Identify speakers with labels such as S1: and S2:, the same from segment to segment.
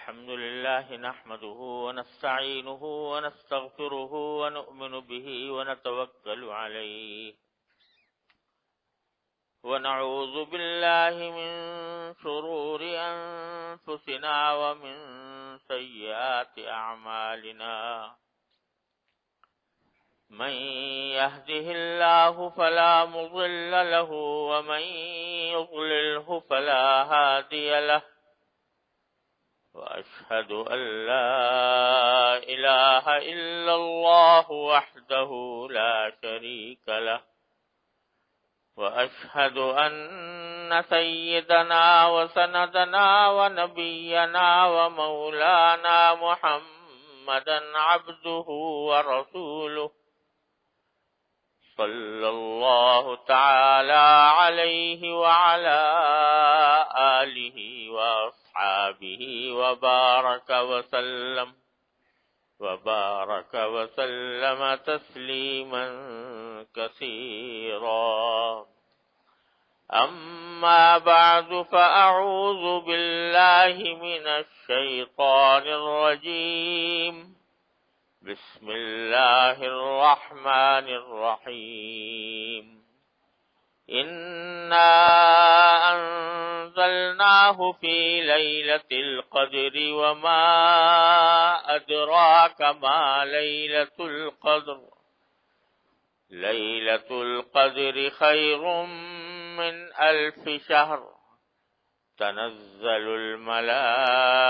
S1: الحمد لله نحمده ونستعينه ونستغفره ونؤمن به ونتوكل عليه ونعوذ بالله من شرور أنفسنا ومن سيئات أعمالنا من يهده الله فلا مضل له ومن يضلله فلا هادي له وأشهد أن لا إله إلا الله وحده لا شريك له وأشهد أن سيدنا وسندنا ونبينا ومولانا محمدا عبده ورسوله صلى الله تعالى عليه وعلى آله وأصحابه وبارك وسلم تسليما كثيرا. أما بعد فأعوذ بالله من الشيطان الرجيم. بسم الله الرحمن الرحيم. إنا أنزلناه في ليلة القدر وما أدراك ما ليلة القدر. ليلة القدر خير من 1000 شهر. تنزل الملائكة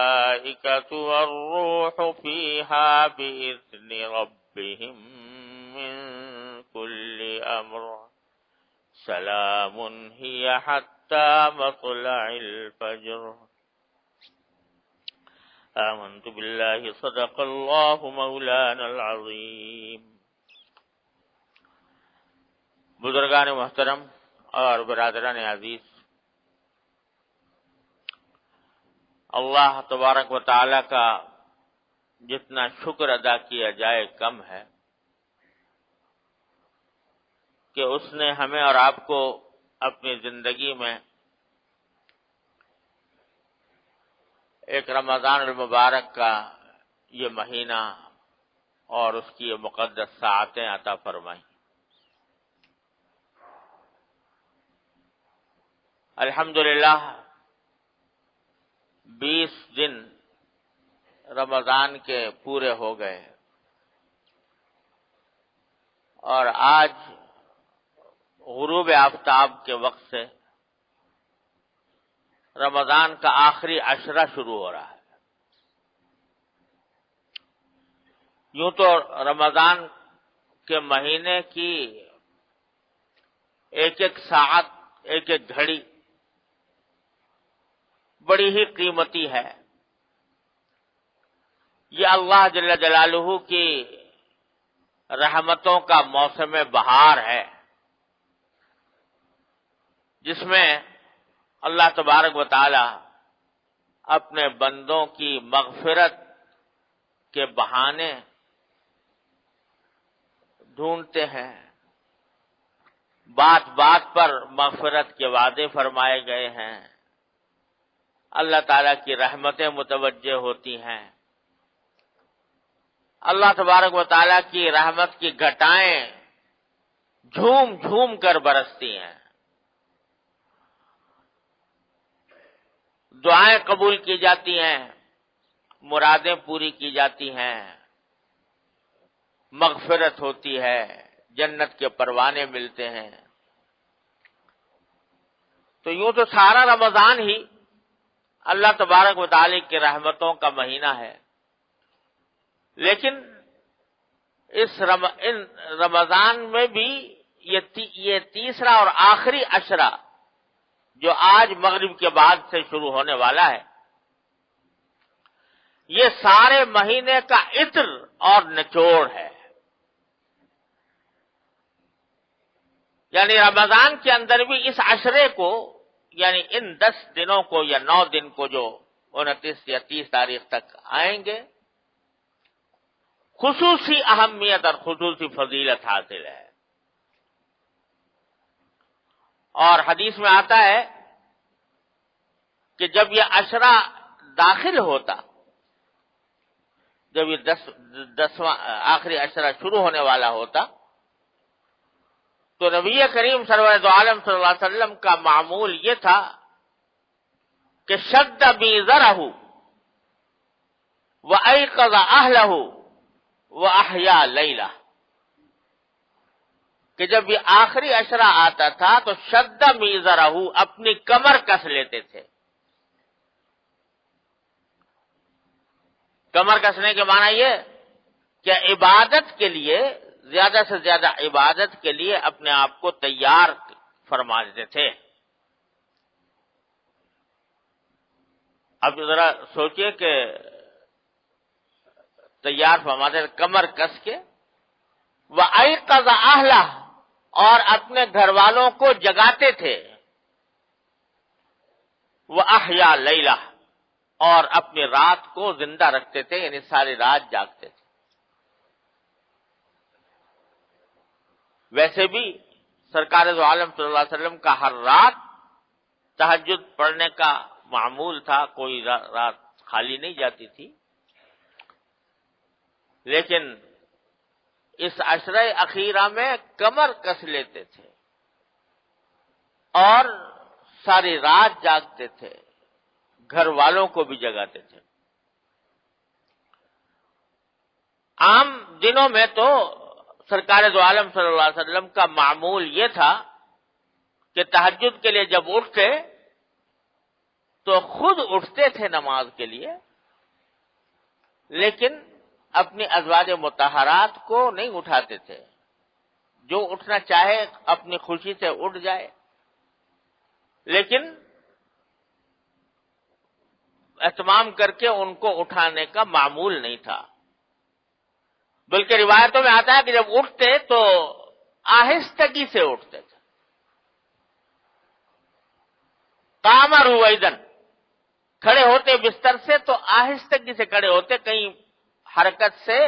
S1: والروح فيها بإذن ربهم من كل أمر. سلام هي حتى مطلع الفجر. آمنت بالله صدق الله مولانا العظيم. بزرگان محترم اور برادران عزیز، اللہ تبارک و تعالی کا جتنا شکر ادا کیا جائے کم ہے کہ اس نے ہمیں اور آپ کو اپنی زندگی میں ایک رمضان المبارک کا یہ مہینہ اور اس کی یہ مقدس ساعتیں عطا فرمائیں. الحمدللہ 20 دن رمضان کے پورے ہو گئے اور آج غروب آفتاب کے وقت سے رمضان کا آخری عشرہ شروع ہو رہا ہے. یوں تو رمضان کے مہینے کی ایک ایک ساعت، ایک ایک گھڑی بڑی ہی قیمتی ہے. یہ اللہ جل جلالہ کی رحمتوں کا موسم بہار ہے، جس میں اللہ تبارک و تعالی اپنے بندوں کی مغفرت کے بہانے ڈھونڈتے ہیں. بات بات پر مغفرت کے وعدے فرمائے گئے ہیں. اللہ تعالیٰ کی رحمتیں متوجہ ہوتی ہیں. اللہ تبارک و تعالیٰ کی رحمت کی گھٹائیں جھوم جھوم کر برستی ہیں. دعائیں قبول کی جاتی ہیں، مرادیں پوری کی جاتی ہیں، مغفرت ہوتی ہے، جنت کے پروانے ملتے ہیں. تو یوں تو سارا رمضان ہی اللہ تبارک و تعالی کی رحمتوں کا مہینہ ہے، لیکن ان رمضان میں بھی یہ تیسرا اور آخری عشرہ جو آج مغرب کے بعد سے شروع ہونے والا ہے، یہ سارے مہینے کا عطر اور نچوڑ ہے. یعنی رمضان کے اندر بھی اس عشرے کو، یعنی ان 10 دنوں کو یا 9 دن کو جو 29 یا 30 تاریخ تک آئیں گے، خصوصی اہمیت اور خصوصی فضیلت حاصل ہے. اور حدیث میں آتا ہے کہ جب یہ عشرہ داخل ہوتا جب یہ 10واں آخری عشرہ شروع ہونے والا ہوتا تو نبی کریم سرور دو عالم صلی اللہ علیہ وسلم کا معمول یہ تھا کہ شد میزرہ وایقظ اہلہ واحیا لیلہ، کہ جب یہ آخری عشرہ آتا تھا تو شد میزرہ، اپنی کمر کس لیتے تھے. کمر کسنے کے معنی یہ کہ عبادت کے لیے، زیادہ سے زیادہ عبادت کے لیے اپنے آپ کو تیار فرما دیتے تھے. اب ذرا سوچئے کہ تیار فرما دیتے، کمر کس کے. وَأَيْقَظَ أَهْلَهُ، اور اپنے گھر والوں کو جگاتے تھے. وَأَحْيَا لَيْلَهُ، اور اپنی رات کو زندہ رکھتے تھے، یعنی ساری رات جاگتے تھے. ویسے بھی سرکار دو عالم صلی اللہ علیہ وسلم کا ہر رات تہجد پڑھنے کا معمول تھا، کوئی رات خالی نہیں جاتی تھی. لیکن اس عشرہ اخیرہ میں کمر کس لیتے تھے اور ساری رات جاگتے تھے، گھر والوں کو بھی جگاتے تھے. عام دنوں میں تو سرکار دو عالم صلی اللہ علیہ وسلم کا معمول یہ تھا کہ تہجد کے لیے جب اٹھتے تو خود اٹھتے تھے نماز کے لیے، لیکن اپنی ازواج مطہرات کو نہیں اٹھاتے تھے. جو اٹھنا چاہے اپنی خوشی سے اٹھ جائے، لیکن اہتمام کر کے ان کو اٹھانے کا معمول نہیں تھا. بلکہ روایتوں میں آتا ہے کہ جب اٹھتے تو آہستگی سے اٹھتے تھے. قام رویدن، کھڑے ہوتے بستر سے تو آہستگی سے کھڑے ہوتے، کہیں حرکت سے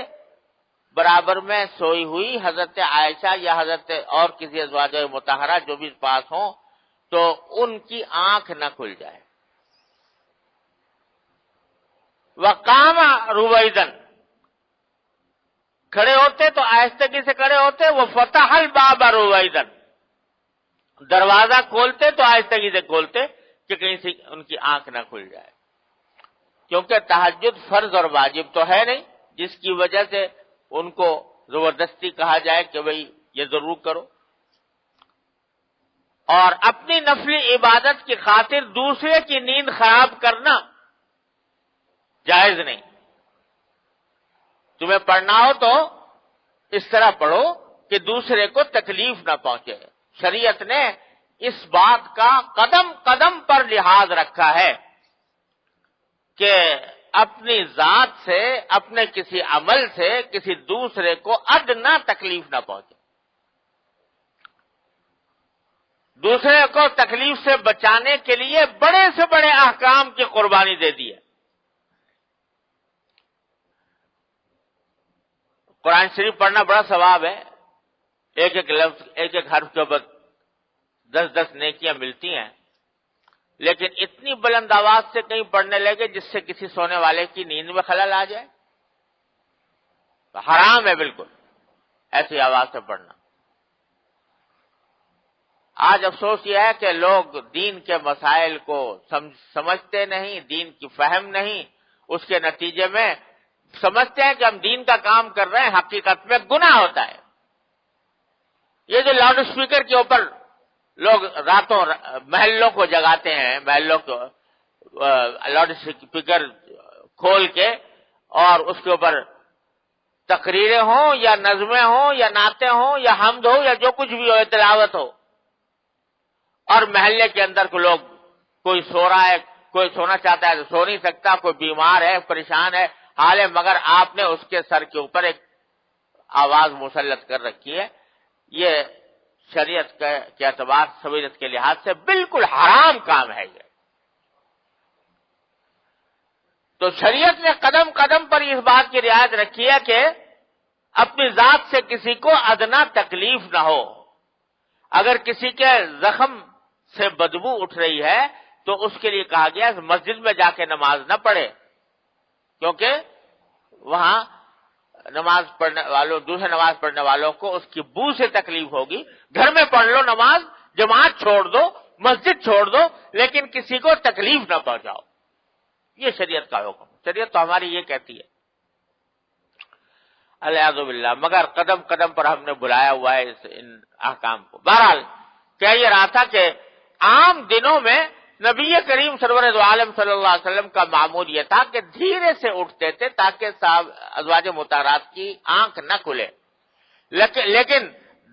S1: برابر میں سوئی ہوئی حضرت عائشہ یا حضرت اور کسی ازواج مطہرہ جو بھی پاس ہوں تو ان کی آنکھ نہ کھل جائے. وقام رویدن، کھڑے ہوتے تو آہستگی سے کھڑے ہوتے. وہ فتح الباب رویدن، دروازہ کھولتے تو آہستگی سے کھولتے کہ کہیں سے ان کی آنکھ نہ کھل جائے. کیونکہ تہجد فرض اور واجب تو ہے نہیں جس کی وجہ سے ان کو زبردستی کہا جائے کہ بھئی یہ ضرور کرو. اور اپنی نفلی عبادت کی خاطر دوسرے کی نیند خراب کرنا جائز نہیں. تمہیں پڑھنا ہو تو اس طرح پڑھو کہ دوسرے کو تکلیف نہ پہنچے. شریعت نے اس بات کا قدم قدم پر لحاظ رکھا ہے کہ اپنی ذات سے، اپنے کسی عمل سے کسی دوسرے کو ادنا تکلیف نہ پہنچے. دوسرے کو تکلیف سے بچانے کے لیے بڑے سے بڑے احکام کی قربانی دے دی ہے. قرآن شریف پڑھنا بڑا ثواب ہے. ایک ایک لفظ، ایک ایک حرف کے اوپر 10 نیکیاں ملتی ہیں. لیکن اتنی بلند آواز سے کہیں پڑھنے لگے جس سے کسی سونے والے کی نیند میں خلل آ جائے، تو حرام ہے بالکل ایسی آواز سے پڑھنا. آج افسوس یہ ہے کہ لوگ دین کے مسائل کو سمجھتے نہیں، دین کی فہم نہیں. اس کے نتیجے میں سمجھتے ہیں کہ ہم دین کا کام کر رہے ہیں، حقیقت میں گناہ ہوتا ہے. یہ جو لاؤڈ اسپیکر کے اوپر لوگ راتوں محلوں کو جگاتے ہیں، محلوں کو لاؤڈ اسپیکر کھول کے، اور اس کے اوپر تقریریں ہوں یا نظمیں ہوں یا نعتیں ہوں یا حمد ہو یا جو کچھ بھی ہو، تلاوت ہو، اور محلے کے اندر کو لوگ، کوئی سو رہا ہے، کوئی سونا چاہتا ہے تو سو نہیں سکتا، کوئی بیمار ہے، پریشان ہے، حال ہے، مگر آپ نے اس کے سر کے اوپر ایک آواز مسلط کر رکھی ہے. یہ شریعت کے اعتبار، سہولت کے لحاظ سے بالکل حرام کام ہے. یہ تو شریعت نے قدم قدم پر اس بات کی رعایت رکھی ہے کہ اپنی ذات سے کسی کو ادنا تکلیف نہ ہو. اگر کسی کے زخم سے بدبو اٹھ رہی ہے تو اس کے لیے کہا گیا مسجد میں جا کے نماز نہ پڑھے، کیونکہ وہاں نماز پڑھنے والوں، دوسرے نماز پڑھنے والوں کو اس کی بو سے تکلیف ہوگی. گھر میں پڑھ لو نماز، جماعت چھوڑ دو، مسجد چھوڑ دو، لیکن کسی کو تکلیف نہ پہنچاؤ. یہ شریعت کا حکم. شریعت تو ہماری یہ کہتی ہے. الیاذ باللہ. مگر قدم قدم پر ہم نے بلایا ہوا ہے ان احکام کو. بہرحال کہہ یہ رہا تھا کہ عام دنوں میں نبی کریم سرور دو عالم صلی اللہ علیہ وسلم کا معمول یہ تھا کہ دھیرے سے اٹھتے تھے تاکہ ازواج مطہرات کی آنکھ نہ کھلے. لیکن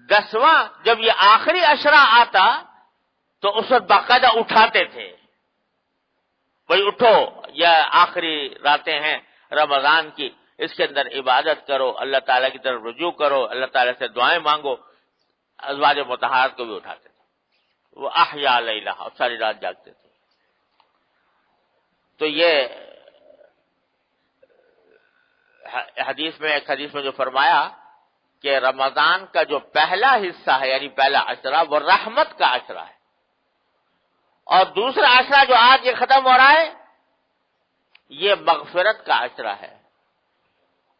S1: 10واں جب یہ آخری عشرہ آتا تو اس وقت باقاعدہ اٹھاتے تھے. بھئی اٹھو، یہ آخری راتیں ہیں رمضان کی، اس کے اندر عبادت کرو، اللہ تعالیٰ کی طرف رجوع کرو، اللہ تعالیٰ سے دعائیں مانگو. ازواج مطہرات کو بھی اٹھاتے تھے. وہ احیا لیلہ، اور ساری رات جاگتے تھے. تو یہ حدیث میں، ایک حدیث میں جو فرمایا کہ رمضان کا جو پہلا حصہ ہے یعنی پہلا عشرہ وہ رحمت کا عشرہ ہے، اور دوسرا عشرہ جو آج یہ ختم ہو رہا ہے یہ مغفرت کا عشرہ ہے.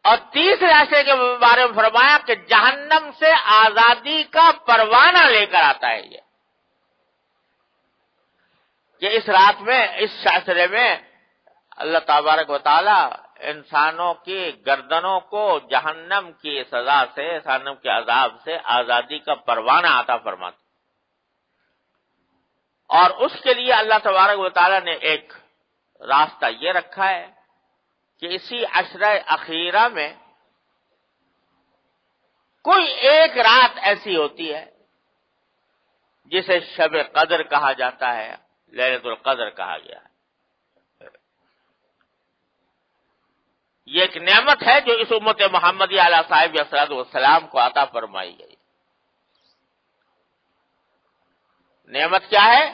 S1: اور تیسرے عشرے کے بارے میں فرمایا کہ جہنم سے آزادی کا پروانہ لے کر آتا ہے یہ، کہ اس رات میں، اس عشرے میں اللہ تبارک و تعالی انسانوں کی گردنوں کو جہنم کی سزا سے، جہنم کے عذاب سے آزادی کا پروانہ عطا فرماتا. اور اس کے لیے اللہ تبارک و تعالی نے ایک راستہ یہ رکھا ہے کہ اسی عشرہ اخیرہ میں کوئی ایک رات ایسی ہوتی ہے جسے شب قدر کہا جاتا ہے، لیلۃ القدر کہا گیا ہے. یہ ایک نعمت ہے جو اس امت محمدی علیہ صاحب الصلوۃ والسلام کو عطا فرمائی گئی. نعمت کیا ہے؟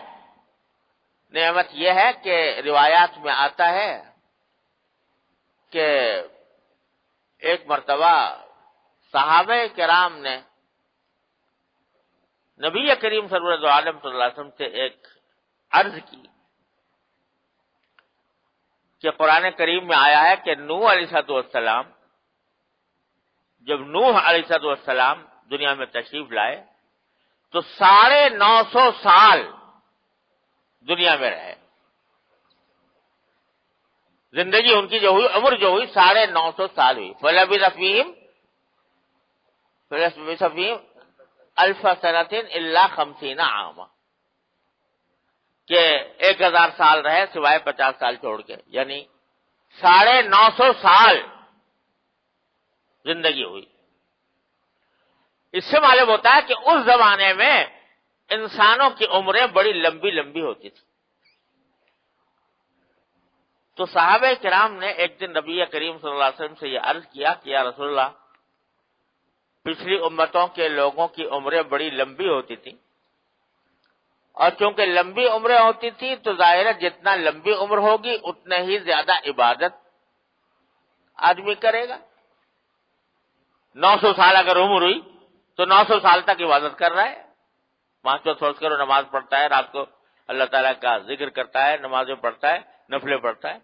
S1: نعمت یہ ہے کہ روایات میں آتا ہے کہ ایک مرتبہ صحابہ کرام نے نبی کریم صلی اللہ علیہ وسلم سے ایک عرض کی کہ قرآن کریم میں آیا ہے کہ نوح علیہ السلام، جب نوح علیہ السلام دنیا میں تشریف لائے تو 950 سال دنیا میں رہے. زندگی ان کی جو ہوئی، عمر جو ہوئی 950 سال ہوئی. فَلَبِثَ فِيهِمْ أَلْفَ سَنَةٍ إِلَّا 50 عَامًا، کہ 1000 سال رہے سوائے 50 سال چھوڑ کے، یعنی 950 سال زندگی ہوئی. اس سے معلوم ہوتا ہے کہ اس زمانے میں انسانوں کی عمریں بڑی لمبی لمبی ہوتی تھی. تو صحابہ کرام نے ایک دن نبی کریم صلی اللہ علیہ وسلم سے یہ عرض کیا کہ یا رسول اللہ، پچھلی امتوں کے لوگوں کی عمریں بڑی لمبی ہوتی تھی، اور چونکہ لمبی عمریں ہوتی تھی تو ظاہر ہے جتنا لمبی عمر ہوگی اتنا ہی زیادہ عبادت آدمی کرے گا. 900 سال اگر عمر ہوئی تو 900 سال تک عبادت کر رہا ہے. 5 وقت فرض کرو نماز پڑھتا ہے، رات کو اللہ تعالیٰ کا ذکر کرتا ہے، نمازیں پڑھتا ہے، نفلیں پڑھتا ہے،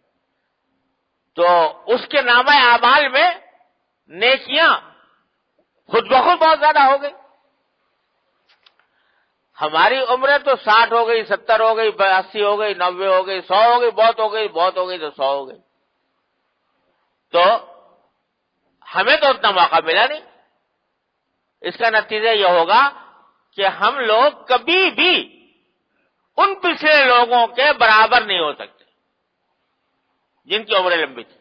S1: تو اس کے نامہ اعمال میں نیکیاں خود بخود بہت زیادہ ہو گئی. ہماری عمریں تو 60 ہو گئی، 70 ہو گئی، 80 ہو گئی، 90 ہو گئی، 100 ہو گئی، بہت ہو گئی، بہت ہو گئی تو 100 ہو گئی. تو ہمیں تو اتنا موقع ملا نہیں. اس کا نتیجہ یہ ہوگا کہ ہم لوگ کبھی بھی ان پچھلے لوگوں کے برابر نہیں ہو سکتے جن کی عمریں لمبی تھی.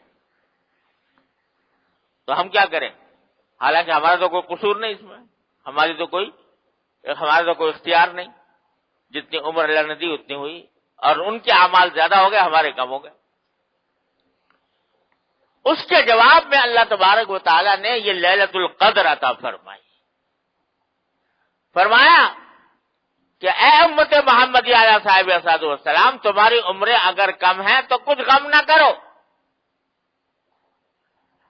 S1: تو ہم کیا کریں؟ حالانکہ ہمارا تو کوئی قصور نہیں اس میں، ہمارا تو کوئی اختیار نہیں. جتنی عمر اللہ نے دی اتنی ہوئی، اور ان کے اعمال زیادہ ہو گئے، ہمارے کم ہو گئے. اس کے جواب میں اللہ تبارک و تعالی نے یہ لیلۃ القدر عطا فرمائی. فرمایا کہ اے امت محمدی علیہ صاحب السلام، تمہاری عمریں اگر کم ہیں تو کچھ غم نہ کرو.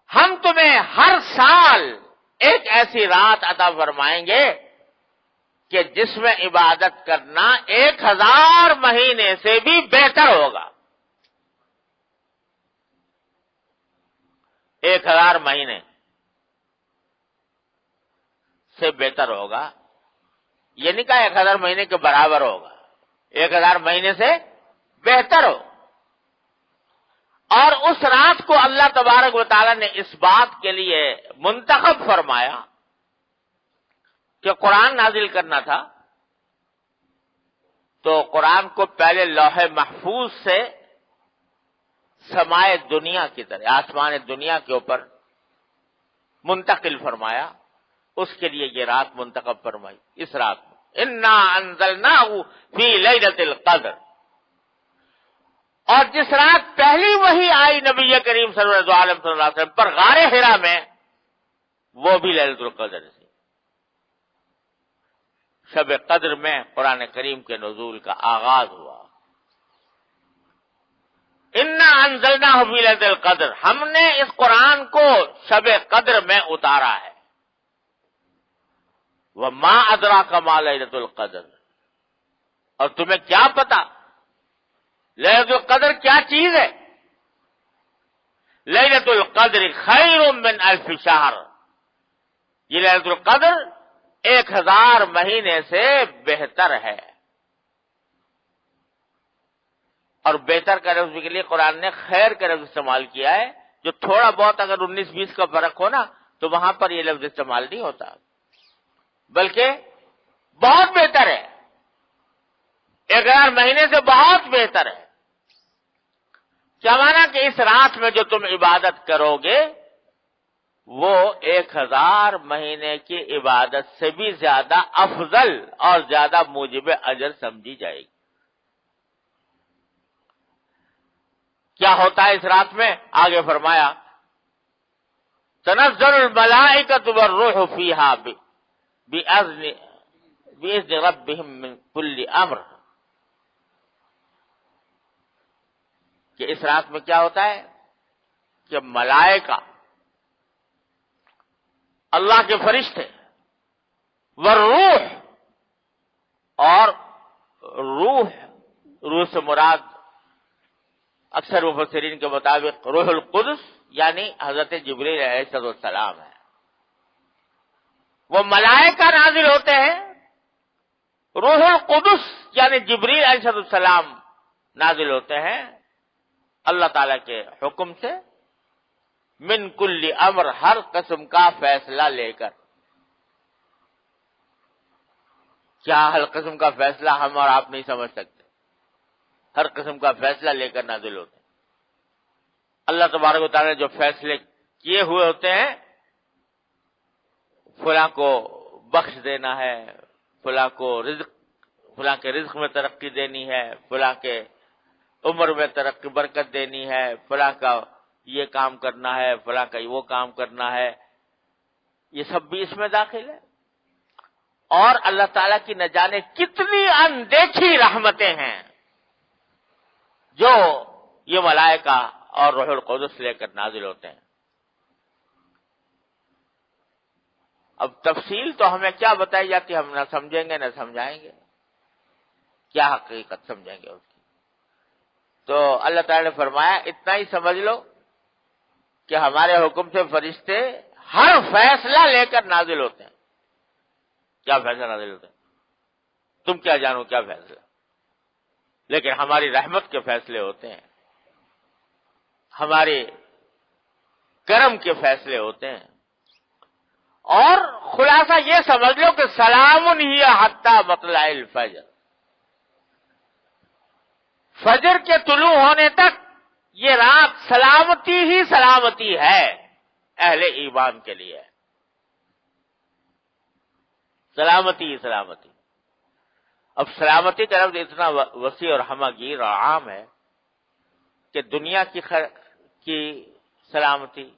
S1: ہم تمہیں ہر سال ایک ایسی رات عطا فرمائیں گے کہ جس میں عبادت کرنا 1000 مہینے سے بھی بہتر ہوگا. 1000 مہینے سے بہتر ہوگا. یہ نہیں کہا 1000 مہینے کے برابر ہوگا، 1000 مہینے سے بہتر ہو. اور اس رات کو اللہ تبارک و تعالی نے اس بات کے لیے منتخب فرمایا کہ قرآن نازل کرنا تھا، تو قرآن کو پہلے لوح محفوظ سے سمائے دنیا کی طرح، آسمان دنیا کے اوپر منتقل فرمایا. اس کے لیے یہ رات منتخب فرمائی. اس رات میں انا انزلناہ فی لیلۃ القدر، اور جس رات پہلی وحی آئی نبی کریم صلی اللہ علیہ وسلم پر غار حرا میں، وہ بھی لیلۃ القدر سے. شب قدر میں قرآن کریم کے نزول کا آغاز ہوا. انا انزلناہ فی لیلۃ القدر، ہم نے اس قرآن کو شب قدر میں اتارا ہے. وما ادراک ما لیلۃ القدر، اور تمہیں کیا پتا لیلۃ القدر کیا چیز ہے؟ لیلۃ القدر خیر من الف شہر، یہ لیلۃ القدر 1000 مہینے سے بہتر ہے. اور بہتر کا لفظ کے لیے قرآن نے خیر کا لفظ استعمال کیا ہے. جو تھوڑا بہت اگر 19-20 کا فرق ہو نا تو وہاں پر یہ لفظ استعمال نہیں ہوتا، بلکہ بہت بہتر ہے، 1000 مہینے سے بہت بہتر ہے. کیا مانا کہ اس رات میں جو تم عبادت کرو گے وہ 1000 مہینے کی عبادت سے بھی زیادہ افضل اور زیادہ موجب اجر سمجھی جائے گی. کیا ہوتا ہے اس رات میں؟ آگے فرمایا تنزل الملائکۃ والروح فیہا بإذن ربہم من کل امر، کہ اس رات میں کیا ہوتا ہے کہ ملائکہ، اللہ کے فرشتے، والروح، اور روح سے مراد اکثر مفسرین کے مطابق روح القدس یعنی حضرت جبریل علیہ السلام ہے. وہ ملائکہ نازل ہوتے ہیں، روح القدس یعنی جبریل علیہ السلام نازل ہوتے ہیں اللہ تعالی کے حکم سے، من کل امر، ہر قسم کا فیصلہ لے کر. کیا ہر قسم کا فیصلہ ہم اور آپ نہیں سمجھ سکتے؟ ہر قسم کا فیصلہ لے کر نازل ہوتے ہیں. اللہ تبارک و تعالی نے جو فیصلے کیے ہوئے ہوتے ہیں، فلاں کو بخش دینا ہے، فلاں کے رزق میں ترقی دینی ہے، فلاں کے عمر میں ترقی برکت دینی ہے، فلاں کا یہ کام کرنا ہے، فلاں کا وہ کام کرنا ہے، یہ سب بھی اس میں داخل ہے. اور اللہ تعالیٰ کی نہ جانے کتنی اندیکھی رحمتیں ہیں جو یہ ملائکہ اور روح القدس لے کر نازل ہوتے ہیں. اب تفصیل تو ہمیں کیا بتائی جاتی، ہم نہ سمجھیں گے نہ سمجھائیں گے، کیا حقیقت سمجھیں گے اس کی. تو اللہ تعالی نے فرمایا اتنا ہی سمجھ لو کہ ہمارے حکم سے فرشتے ہر فیصلہ لے کر نازل ہوتے ہیں. کیا فیصلہ نازل ہوتے ہیں تم کیا جانو کیا فیصلہ، لیکن ہماری رحمت کے فیصلے ہوتے ہیں، ہمارے کرم کے فیصلے ہوتے ہیں. اور خلاصہ یہ سمجھ لو کہ سلام ہی حتی مطلع الفجر، فجر کے طلوع ہونے تک یہ رات سلامتی ہی سلامتی ہے اہل ایمان کے لیے، سلامتی ہی سلامتی. اب سلامتی کا لفظ اتنا وسیع اور ہمہ گیر اور عام ہے کہ دنیا کی سلامتی،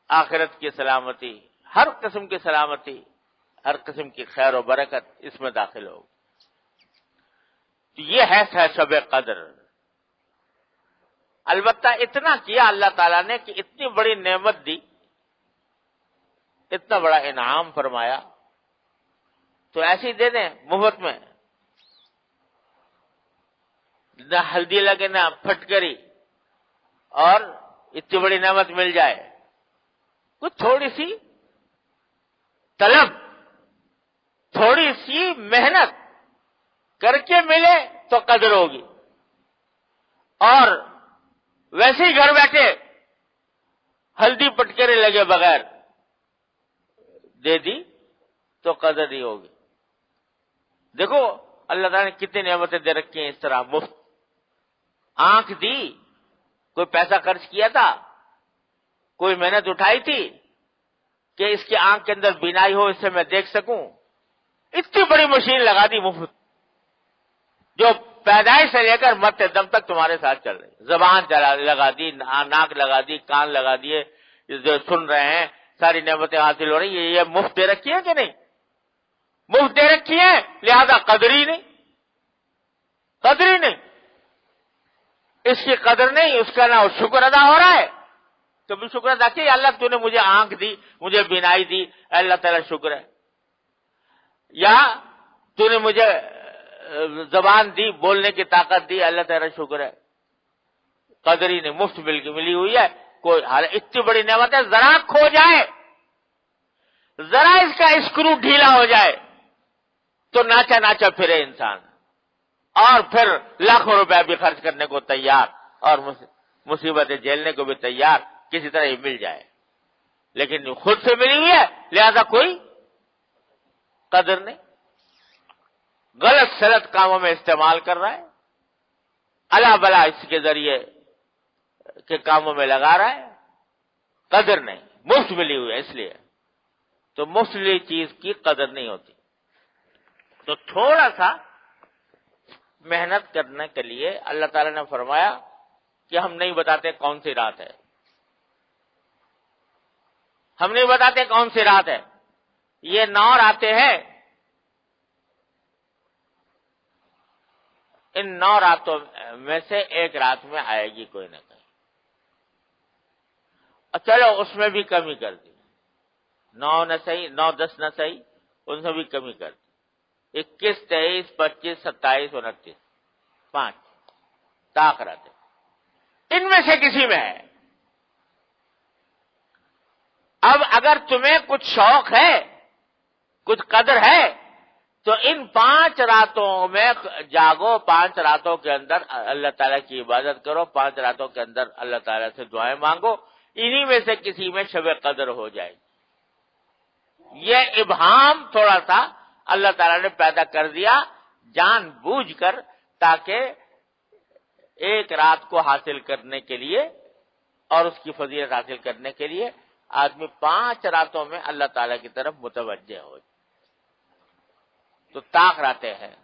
S1: آخرت کی سلامتی، ہر قسم کی سلامتی، ہر قسم کی خیر و برکت اس میں داخل ہو. تو یہ ہے شب قدر. البتہ اتنا کیا اللہ تعالیٰ نے کہ اتنی بڑی نعمت دی، اتنا بڑا انعام فرمایا، تو ایسے ہی دے دیں مفت میں، نہ ہلدی لگے نہ پھٹکری، اور اتنی بڑی نعمت مل جائے، کچھ تھوڑی سی طلب، تھوڑی سی محنت کر کے ملے تو قدر ہوگی، اور ویسے ہی گھر بیٹھے ہلدی پٹکرے لگے بغیر دے دی تو قدر نہیں ہوگی۔ دیکھو اللہ تعالیٰ نے کتنی نعمتیں دے رکھی ہیں اس طرح مفت۔ آنکھ دی، کوئی پیسہ خرچ کیا تھا، کوئی محنت اٹھائی تھی کہ اس کی آنکھ کے اندر بینائی ہو، اس سے میں دیکھ سکوں، اتنی بڑی مشین لگا دی مفت، جو پیدائش سے لے کر مرتے دم تک تمہارے ساتھ چل رہی۔ زبان لگا دی، ناک لگا دی، کان لگا دیے، جو سن رہے ہیں، ساری نعمتیں حاصل ہو رہی ہیں۔ یہ مفت دے رکھی ہے کہ نہیں؟ مفت دے رکھی ہے، لہذا قدر ہی نہیں، قدر ہی نہیں، اس کی قدر نہیں، اس کا نہ شکر ادا ہو رہا ہے۔ تو بھی شکر ادا کیے، اللہ تو نے مجھے آنکھ دی، مجھے بینائی دی، اللہ تعالیٰ شکر ہے۔ یا تو نے مجھے زبان دی، بولنے کی طاقت دی، اللہ تعالیٰ شکر ہے۔ قدر ہی نہیں، مفت ملی ہوئی ہے۔ کوئی اتنی بڑی نعمت ہے، ذرا کھو جائے، ذرا اس کا اسکرو ڈھیلا ہو جائے تو ناچا ناچا پھرے انسان، اور پھر لاکھوں روپے بھی خرچ کرنے کو تیار، اور مصیبتیں جھیلنے کو بھی تیار، کسی طرح ہی مل جائے، لیکن خود سے ملی ہوئی ہے، لہذا کوئی قدر نہیں، غلط سلط کاموں میں استعمال کر رہا ہے، الا بلا اس کے ذریعے کے کاموں میں لگا رہا ہے، قدر نہیں، مفت ملی ہوئی ہے اس لیے۔ تو مفت ملی چیز کی قدر نہیں ہوتی۔ تو تھوڑا سا محنت کرنے کے لیے اللہ تعالی نے فرمایا کہ ہم نہیں بتاتے کون سی رات ہے، ہم نہیں بتاتے کون سی رات ہے، یہ 9 راتیں ہیں، ان 9 راتوں میں سے ایک رات میں آئے گی کوئی نہ کوئی، اور چلو اس میں بھی کمی کر دی، 9 نہ صحیح، 9 10 نہ صحیح، ان سے بھی کمی کر دی، 21 23 25 27 29، 5 طاق راتیں، ان میں سے کسی میں ہے۔ اب اگر تمہیں کچھ شوق ہے، کچھ قدر ہے، تو ان 5 راتوں میں جاگو، 5 راتوں کے اندر اللہ تعالیٰ کی عبادت کرو، 5 راتوں کے اندر اللہ تعالیٰ سے دعائیں مانگو، انہی میں سے کسی میں شب قدر ہو جائے۔ یہ ابہام تھوڑا سا اللہ تعالیٰ نے پیدا کر دیا جان بوجھ کر، تاکہ ایک رات کو حاصل کرنے کے لیے اور اس کی فضیلت حاصل کرنے کے لیے آدمی 5 راتوں میں اللہ تعالیٰ کی طرف متوجہ ہو۔ تو طاق راتیں ہیں،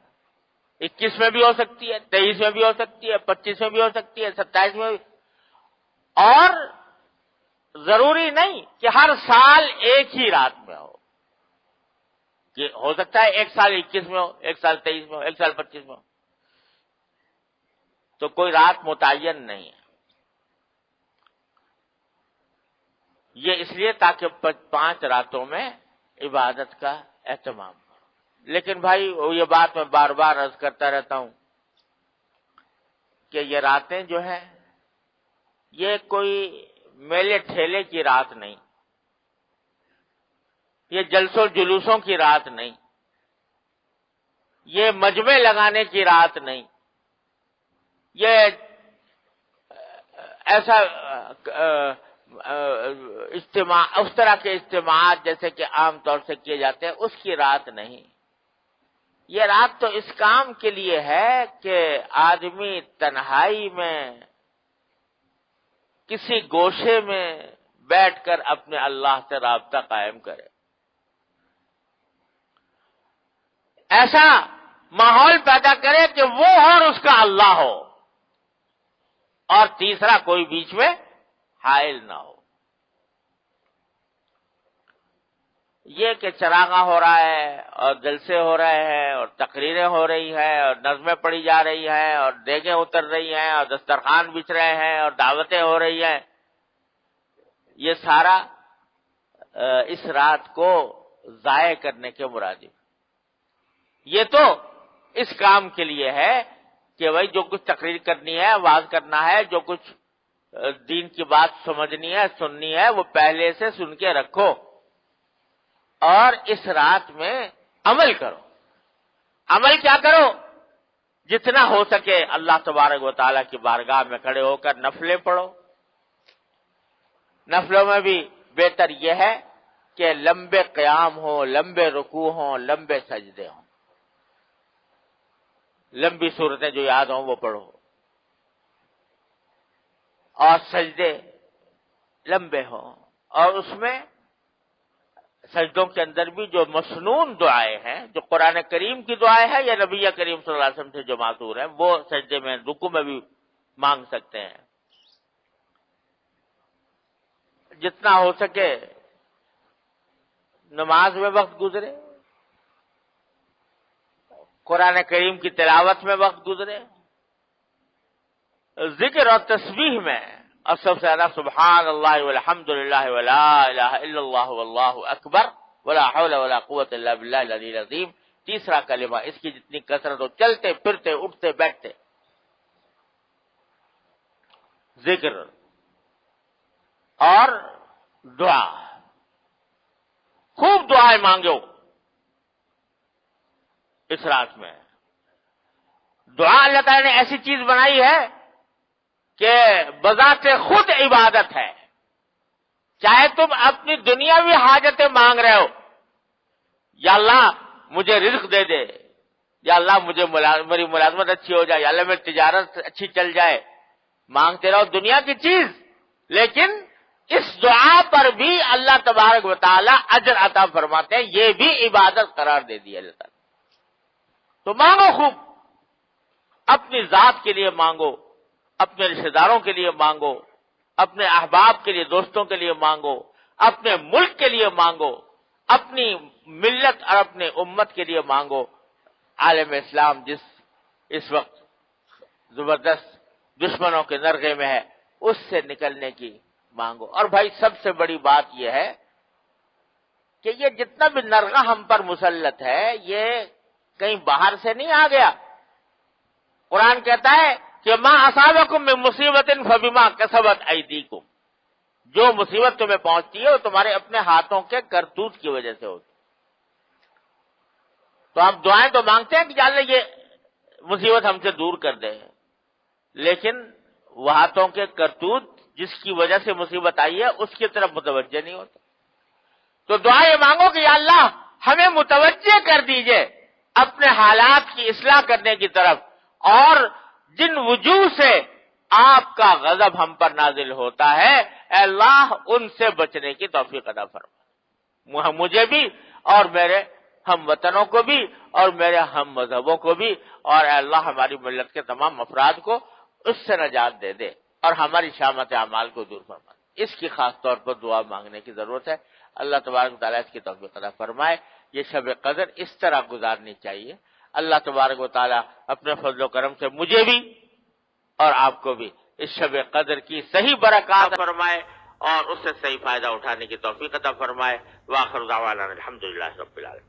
S1: 21 میں بھی ہو سکتی ہے، 23 میں بھی ہو سکتی ہے، 25 میں بھی ہو سکتی ہے، 27 میں بھی، اور ضروری نہیں کہ ہر سال ایک ہی رات میں ہو، کہ ہو سکتا ہے ایک سال 21 میں ہو، ایک سال 23 میں ہو، ایک سال 25 میں ہو، تو کوئی رات متعین نہیں ہے۔ یہ اس لیے تاکہ 5 راتوں میں عبادت کا اہتمام ہو۔ لیکن بھائی یہ بات میں بار بار عرض کرتا رہتا ہوں کہ یہ راتیں جو ہیں یہ کوئی میلے ٹھیلے کی رات نہیں، یہ جلسوں جلوسوں کی رات نہیں، یہ مجمع لگانے کی رات نہیں، یہ ایسا اجتماع، اس طرح کے اجتماعات جیسے کہ عام طور سے کیے جاتے ہیں، اس کی رات نہیں۔ یہ رات تو اس کام کے لیے ہے کہ آدمی تنہائی میں کسی گوشے میں بیٹھ کر اپنے اللہ سے رابطہ قائم کرے، ایسا ماحول پیدا کرے کہ وہ اور اس کا اللہ ہو، اور تیسرا کوئی بیچ میں حائل نہ ہو۔ یہ کہ چراغاں ہو رہا ہے اور جلسے ہو رہے ہیں اور تقریریں ہو رہی ہیں اور نظمیں پڑھی جا رہی ہیں اور دیگیں اتر رہی ہیں اور دسترخوان بچھ رہے ہیں اور دعوتیں ہو رہی ہیں، یہ سارا اس رات کو ضائع کرنے کے مرادف۔ یہ تو اس کام کے لیے ہے کہ بھائی جو کچھ تقریر کرنی ہے، واز کرنا ہے، جو کچھ دین کی بات سمجھنی ہے، سننی ہے، وہ پہلے سے سن کے رکھو اور اس رات میں عمل کرو۔ عمل کیا کرو؟ جتنا ہو سکے اللہ تبارک و تعالیٰ کی بارگاہ میں کھڑے ہو کر نفلیں پڑھو۔ نفلوں میں بھی بہتر یہ ہے کہ لمبے قیام ہوں، لمبے رکوع ہوں، لمبے سجدے ہوں، لمبی صورتیں جو یاد ہوں وہ پڑھو، اور سجدے لمبے ہوں، اور اس میں سجدوں کے اندر بھی جو مسنون دعائیں ہیں، جو قرآن کریم کی دعائیں ہیں یا نبی کریم صلی اللہ علیہ وسلم سے جو ماثور ہیں، وہ سجدے میں، رکوع میں بھی مانگ سکتے ہیں۔ جتنا ہو سکے نماز میں وقت گزرے، قرآن کریم کی تلاوت میں وقت گزرے، ذکر اور تسبیح میں، اور سب سے زیادہ سبحان اللہ والحمد للہ ولا الہ الا اللہ واللہ اکبر ولا حول ولا قوت الا باللہ العلی العظیم، تیسرا کلمہ، اس کی جتنی کثرت ہو، چلتے پھرتے اٹھتے بیٹھتے ذکر اور دعا، خوب دعائیں مانگو اس رات میں۔ دعا اللہ تعالی نے ایسی چیز بنائی ہے کہ بذات خود عبادت ہے۔ چاہے تم اپنی دنیاوی حاجتیں مانگ رہے ہو، یا اللہ مجھے رزق دے دے، یا اللہ مجھے میری ملازمت اچھی ہو جائے، یا اللہ میری تجارت اچھی چل جائے، مانگتے رہو دنیا کی چیز، لیکن اس دعا پر بھی اللہ تبارک و تعالی اجر عطا فرماتے ہیں، یہ بھی عبادت قرار دے دی اللہ تعالی۔ تو مانگو خوب، اپنی ذات کے لیے مانگو، اپنے رشتہ داروں کے لیے مانگو، اپنے احباب کے لیے، دوستوں کے لیے مانگو، اپنے ملک کے لیے مانگو، اپنی ملت اور اپنے امت کے لیے مانگو۔ عالم اسلام جس اس وقت زبردست دشمنوں کے نرغے میں ہے، اس سے نکلنے کی مانگو۔ اور بھائی سب سے بڑی بات یہ ہے کہ یہ جتنا بھی نرغہ ہم پر مسلط ہے، یہ کہیں باہر سے نہیں آ گیا۔ قرآن کہتا ہے کہ ما اصابکم من مصیبت فبما کسبت ایدیکم، جو مصیبت تمہیں پہنچتی ہے وہ تمہارے اپنے ہاتھوں کے کرتوت کی وجہ سے ہوتی۔ تو ہم دعائیں تو مانگتے ہیں کہ یا اللہ یہ مصیبت ہم سے دور کر دے، لیکن وہ ہاتھوں کے کرتوت جس کی وجہ سے مصیبت آئی ہے اس کی طرف متوجہ نہیں ہوتا۔ تو دعا یہ مانگو کہ یا اللہ ہمیں متوجہ کر دیجئے اپنے حالات کی اصلاح کرنے کی طرف، اور جن وجوہ سے آپ کا غضب ہم پر نازل ہوتا ہے، اے اللہ ان سے بچنے کی توفیق عطا فرما، مجھے بھی اور میرے ہم وطنوں کو بھی اور میرے ہم مذہبوں کو بھی، اور اے اللہ ہماری ملت کے تمام افراد کو اس سے نجات دے دے اور ہماری شامت اعمال کو دور فرما۔ اس کی خاص طور پر دعا مانگنے کی ضرورت ہے۔ اللہ تبارک تعالیٰ اس کی توفیق عطا فرمائے۔ یہ شب قدر اس طرح گزارنی چاہیے۔ اللہ تبارک و تعالیٰ اپنے فضل و کرم سے مجھے بھی اور آپ کو بھی اس شب قدر کی صحیح برکات فرمائے اور اس سے صحیح فائدہ اٹھانے کی توفیق عطا فرمائے۔ وآخر دعوانا الحمدللہ رب العالمین۔